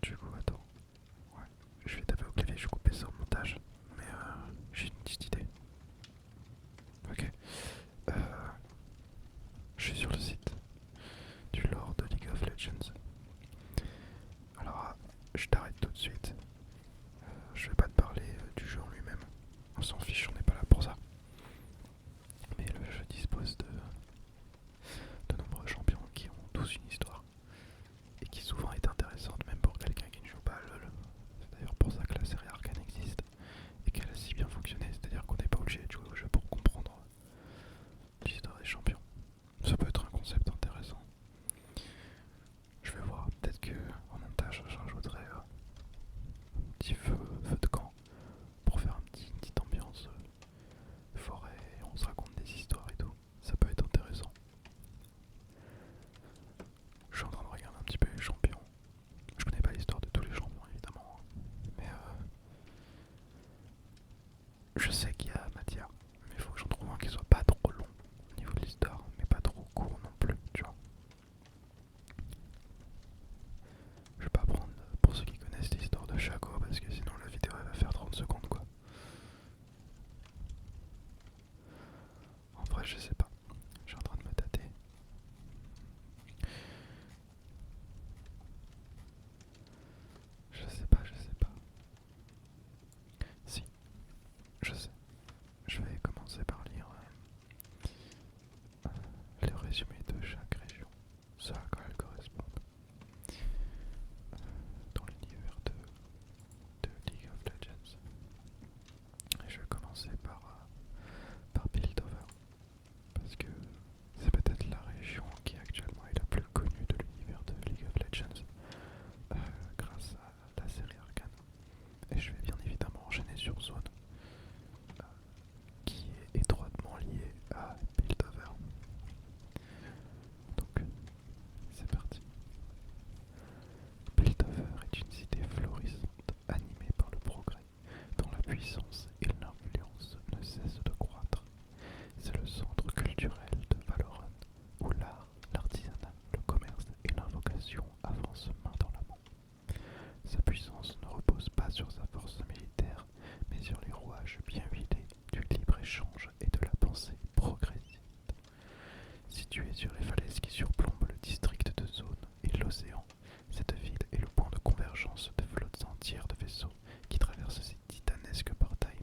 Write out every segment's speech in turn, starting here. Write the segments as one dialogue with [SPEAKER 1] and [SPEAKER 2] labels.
[SPEAKER 1] Du coup, attends. Ouais. Je vais taper au clavier, je vais couper ça au montage. Mais j'ai une petite idée. Ok. Euh, je suis sur le site du lore de League of Legends. Alors, je t'arrête tout de suite. Je vais pas te parler du jeu en lui-même. On s'en fiche, on n'est pas là pour ça. Mais le jeu dispose de nombreux champions qui ont tous une histoire. Et qui souvent est intéressante même pour quelqu'un qui ne joue pas à LoL. C'est d'ailleurs pour ça que la série Arcane existe et qu'elle a si bien fonctionné, c'est-à-dire qu'on n'est pas obligé de jouer au jeu pour comprendre l'histoire des champions. Ça peut être un concept intéressant. Je vais voir, peut-être que en montage je rajouterai un petit feu de camp pour faire une petite ambiance forêt, et on se raconte des histoires et tout. Ça peut être intéressant. Je suis en train de regarder un petit peu les champions. Je connais pas l'histoire de tous les champions évidemment, mais je sais qu'il y a matière, mais il faut que j'en trouve un qui soit pas trop long au niveau de l'histoire, mais pas trop court non plus, tu vois. Je vais pas prendre pour ceux qui connaissent l'histoire de Shaco parce que sinon la vidéo elle va faire 30 secondes quoi. En vrai je sais pas, je suis en train de me tâter. Je sais pas, je sais pas. Si, je sais. Je vais commencer par lire les résumés de chaque région, ça à quoi elles correspondent dans l'univers de League of Legends. Et je vais commencer par Piltover, parce que c'est peut-être la région qui actuellement est la plus connue de l'univers de League of Legends grâce à la série Arcane. Et je vais bien évidemment enchaîner sur Zone, qui est étroitement liée à Piltover. Donc, c'est parti. Piltover est une cité florissante, animée par le progrès, dont la puissance et l'influence ne cessent de croître. C'est le centre culturel de Valorant, où l'art, l'artisanat, le commerce et l'invocation avancent main dans la main. Sa puissance ne repose pas sur sa force militaire, mais sur les rouages bien huilés du libre-échange et de la pensée progressiste. Située sur les falaises qui surplombent le district de Zone et l'océan, cette ville est le point de convergence de flottes entières de vaisseaux qui traversent ces titanesques portails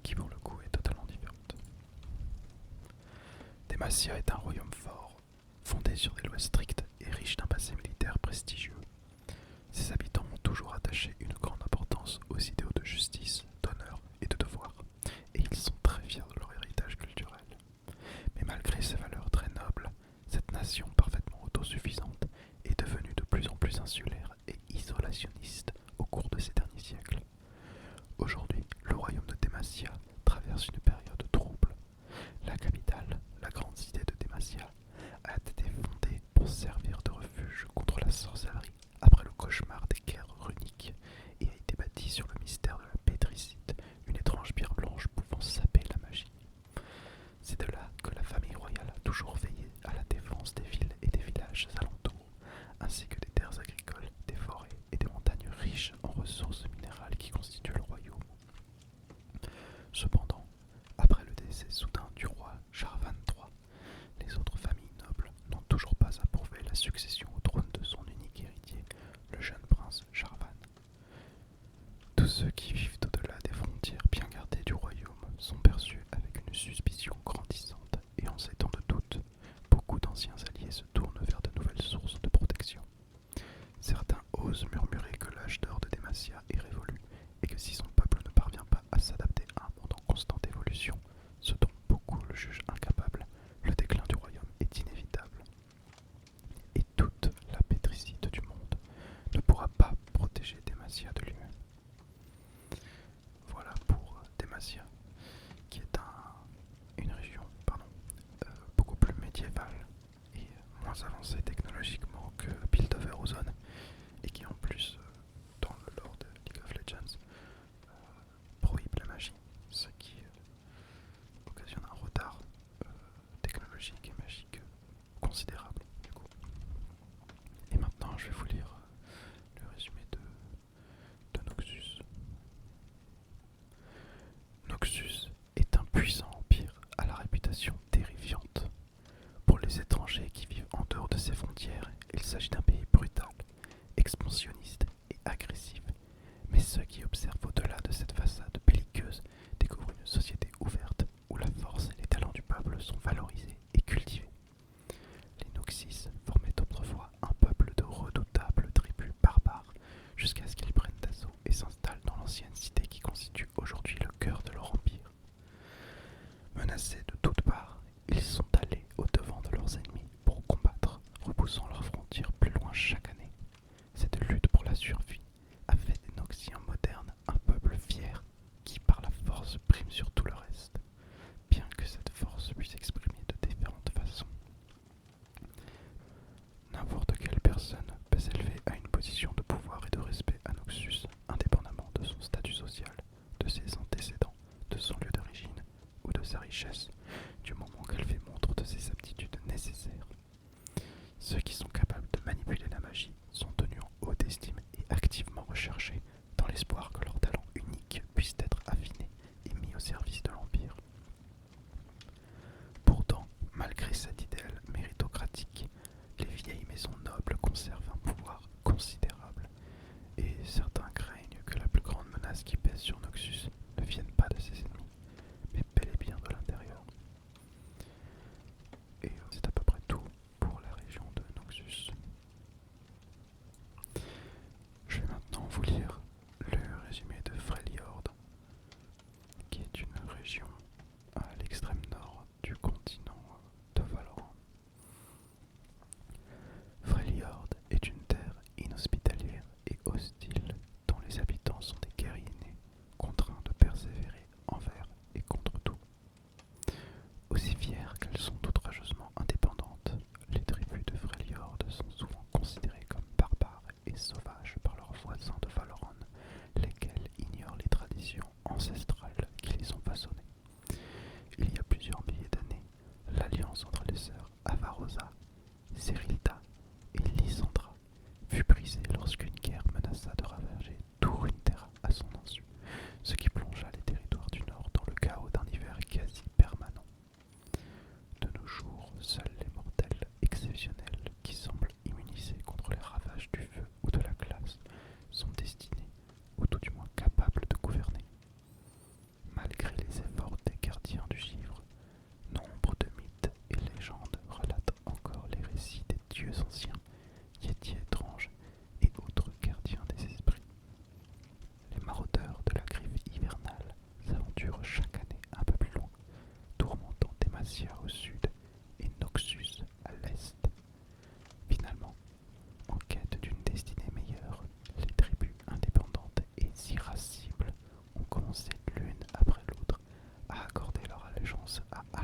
[SPEAKER 1] qui pour le coup est totalement différente. Demacia est un royaume fort, fondé sur des lois strictes et riche d'un passé militaire prestigieux. Ses habitants ont toujours attaché une grande importance aux idéaux de justice, d'honneur et de devoir, et ils sont très fiers de leur héritage culturel. Mais malgré ses valeurs très nobles, cette nation parfaitement autosuffisante est devenue de plus en plus insulaire et isolationniste au cours de ces derniers siècles. Aujourd'hui, le royaume de Demacia traverse une période trouble. La capitale, la grande cité de Demacia, a été fondée pour servir de refuge contre la sorcellerie après le cauchemar des guerres runiques et a été bâtie sur le mystère de la pétricite, une étrange pierre blanche pouvant saper la magie. C'est de là que la famille royale a toujours veillé à la défense des villes et des villages alentours, ainsi que des terres agricoles, des forêts et des montagnes riches en ressources minérales qui constituent le royaume. Cependant, après le décès soudain du roi Sharvan III, les autres familles nobles n'ont toujours pas approuvé la succession au trône de son unique héritier, le jeune prince Sharvan. Tous ceux qui vivent au-delà des frontières bien gardées du royaume sont perçus avec une suspicion grandissante, et en ces temps de doute, beaucoup d'anciens alliés se tournent vers de nouvelles sources de protection. Certains osent murmurer que l'âge d'or de Demacia est révolu, et que si son peuple ne parvient pas à s'adapter à un monde en constante évolution, ce dont beaucoup le jugent incapable, le déclin du royaume est inévitable. Et toute la pétricite du monde ne pourra pas protéger Demacia de lui-même. Voilà pour Demacia, qui est une région beaucoup plus médiévale et moins avancée technologiquement que Piltover Ozone, et qui en plus, dans le lore de League of Legends, prohibe la magie, ce qui occasionne un retard technologique et magique considérable du coup. Et maintenant je vais vous lire le résumé de Noxus.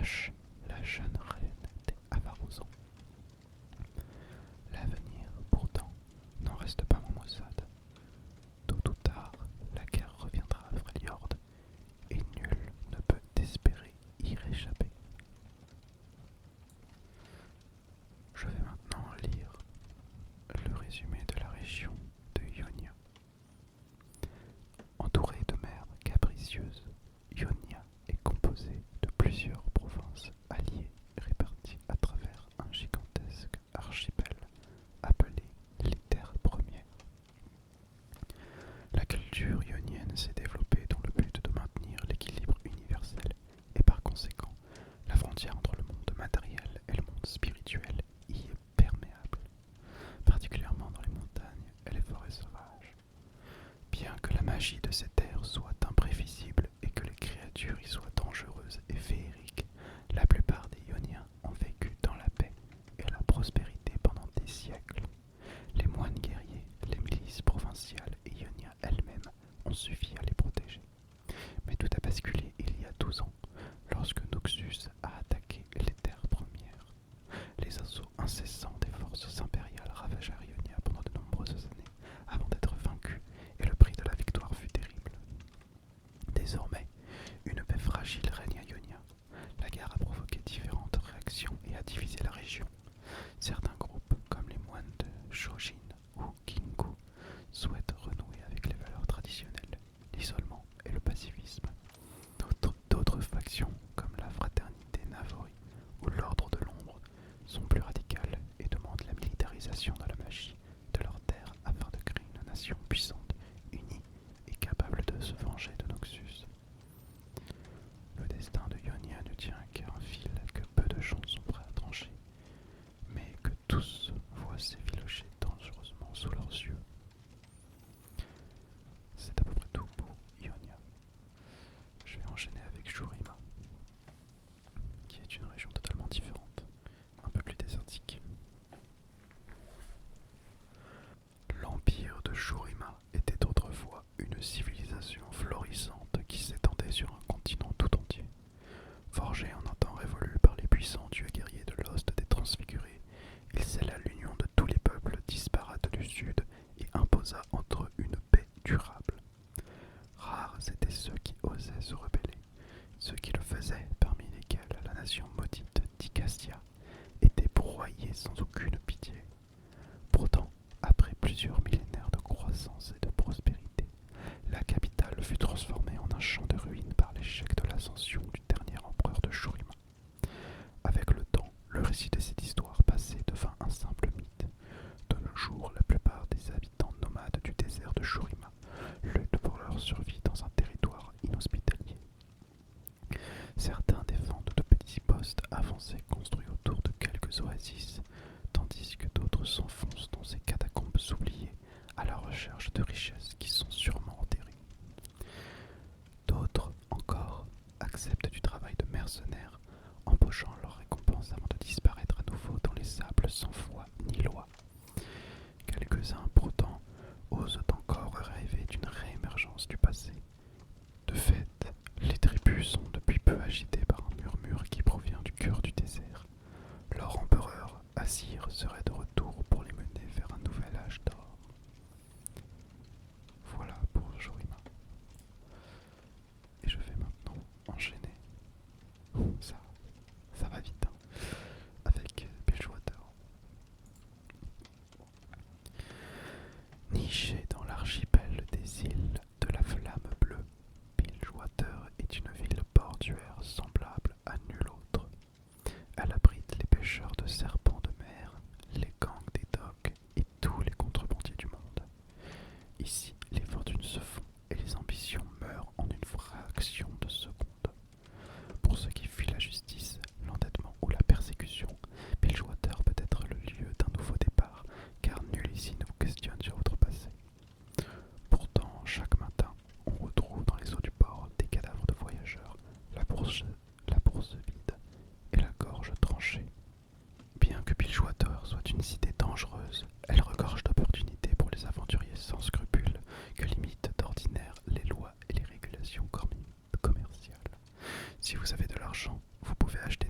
[SPEAKER 1] Vache, la jeune reine des Avarosans. L'avenir, pourtant, n'en reste pas moins maussade. Tôt ou tard, la guerre reviendra à Freljord, et nul ne peut espérer y réchapper. Je vais maintenant lire le résumé de la région de Ionia. Entourée de mers capricieuses, Ionia est composée de plusieurs provinces alliées réparties à travers un gigantesque archipel appelé les Terres Premières. La culture ionienne s'est développée dans le but de maintenir l'équilibre universel et par conséquent, la frontière entre le monde matériel et le monde spirituel y est perméable, particulièrement dans les montagnes et les forêts sauvages. Bien que la magie de ces terres soit imprévisible et que les créatures y soient dangereuses et féeriques, la plupart des Ioniens ont vécu dans la paix et la prospérité pendant des siècles. Les moines guerriers, les milices provinciales et Ionia elle-même ont suffi à les protéger. Mais tout a basculé il y a 12 ans, lorsque Noxus a attaqué les Terres Premières. Les assauts incessants des forces impériales ravagèrent Ionia pendant de nombreuses années, avant d'être vaincus, et le prix de la victoire fut terrible. Désormais, une paix fragile règne à Ionia. La guerre a provoqué différentes réactions et a divisé la région. Certains groupes, comme les moines de Shojin ou Kingu, souhaitent renouer avec les valeurs traditionnelles, l'isolement et le pacifisme. D'autres factions, comme la fraternité Navori ou l'ordre de l'ombre, sont plus radicales et demandent la militarisation de la magie de leur terre afin de créer une nation puissante, unie et capable de se venger de Noxus. Le destin de Ionia ne tient qu'à un fil que peu de gens sont prêts à trancher, mais que tous voient s'effilocher dangereusement sous leurs yeux. C'est à peu près tout pour Ionia. Je vais enchaîner avec Shurima, qui est une région totalement différente, un peu plus désertique. L'empire de Shurima était autrefois une civilisation florissante qui s'étendait sur un continent tout entier. Forgé en un temps révolu par les puissants dieux guerriers de l'Ost des Transfigurés, il scella l'union de tous les peuples disparates du Sud et imposa entre eux une paix durable. Rares étaient ceux qui osaient se rebeller. Ceux qui le faisaient, parmi lesquels la nation maudite d'Icastia, était broyée sans aucune pitié. Pourtant, après plusieurs millénaires de croissance et de prospérité, la capitale fut transformée en un champ de ruines par l'échec de l'ascension du dernier empereur de Shurima. Avec le temps, le récit de cette histoire passée devint un simple mythe. De nos jours, la plupart des habitants nomades du désert de Shurima luttent pour leur survie dans un territoire inhospitalier. Certains défendent de petits postes avancés construits autour de quelques oasis, tandis que d'autres s'enfoncent dans ces catacombes oubliées à la recherche de richesses qui sont sûrement enterrées. D'autres, encore, acceptent du travail de mercenaires, empochant leur récompense avant de disparaître à nouveau dans les sables sans foi ni loi. Quelques-uns, pourtant, osent encore rêver d'une réémergence du passé. De fait, les tribus sont depuis peu agitées par un murmure qui provient du cœur du désert. Leur empereur, Asir, serait de retour pour les mener vers un nouvel âge d'or. Voilà pour Shurima. Et je vais maintenant enchaîner. Ça va vite, hein, avec Bilgewater. Nichée dans l'archipel des îles de la Flamme Bleue, Bilgewater est une ville portuaire semblable à nulle autre. Elle abrite les pêcheurs de serpents de mer, les gangs des docks et tous les contrebandiers du monde. Ici, les fortunes se font et les ambitions meurent en une fraction de seconde. Pour ceux qui fuient la justice, l'endettement ou la persécution, Bilgewater peut être le lieu d'un nouveau départ, car nul ici ne vous questionne sur votre passé. Pourtant, chaque matin, on retrouve dans les eaux du port des cadavres de voyageurs, la bourse vide et la gorge tranchée. Bien que Bilgewater soit une cité dangereuse, elle regorge d'opportunités pour les aventuriers sans scrupules que limitent d'ordinaire les lois et les régulations commerciales. Si vous avez de l'argent, vous pouvez acheter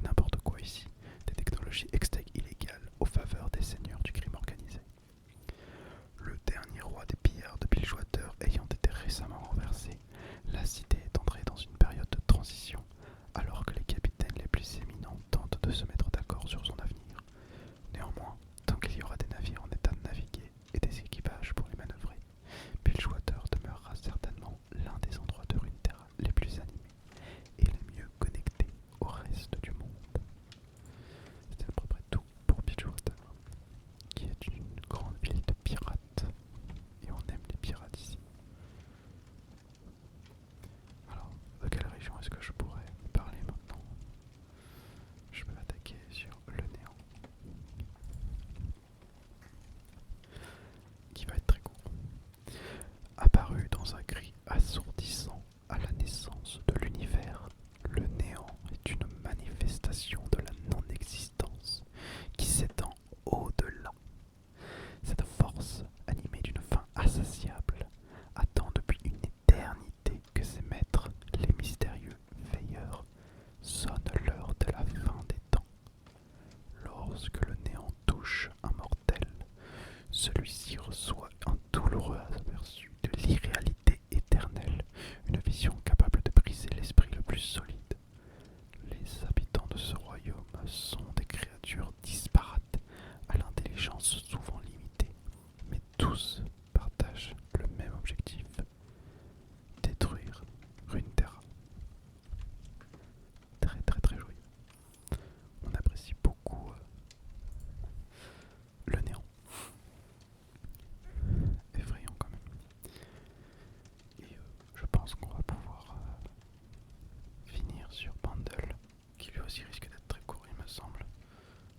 [SPEAKER 1] celui-là aussi risque d'être très court, il me semble.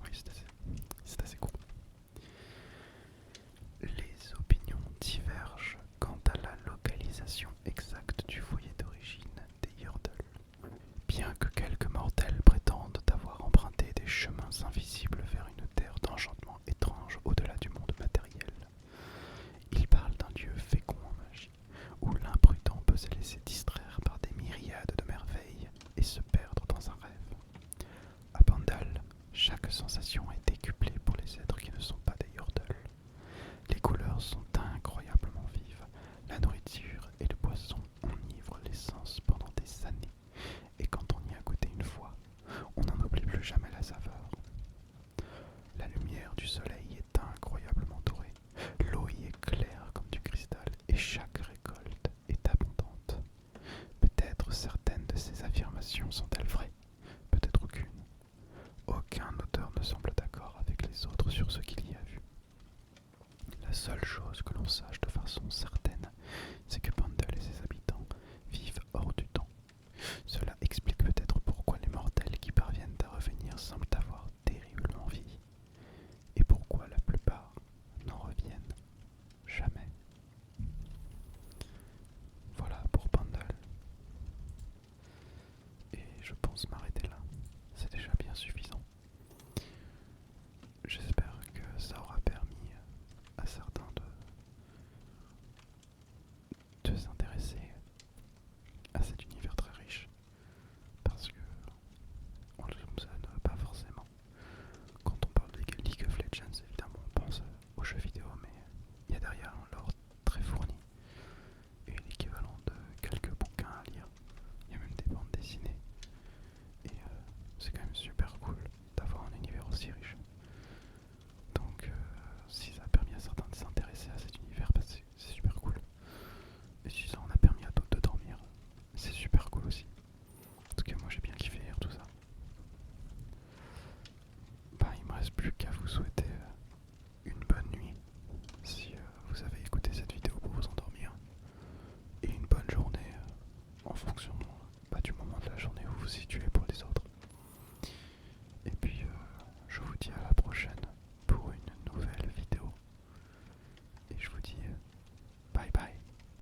[SPEAKER 1] Oui, c'est assez court. Les opinions divergent quant à la localisation exacte du foyer d'origine des Yordles. Bien que quelques mortels prétendent avoir emprunté des chemins invisibles vers une terre d'enchantement étrange au-delà du monde matériel, ils parlent d'un lieu fécond en magie, où l'imprudent peut se laisser distraire par des myriades de merveilles et se perdre dans un rêve. À Bandal, chaque sensation est décuplée pour les êtres qui ne sont pas des Yordles. Les couleurs sont incroyablement vives, la nourriture et le poisson enivrent les sens pendant des années, et quand on y a goûté une fois, on n'en oublie plus jamais la saveur. La lumière du soleil est incroyablement dorée, l'eau y est claire comme du cristal, et chaque récolte est abondante. Peut-être certaines de ces affirmations sont-elles vraies, peut-être aucune. Aucun auteur ne semble d'accord avec les autres sur ce qu'il y a vu. La seule chose que l'on sache de façon certaine,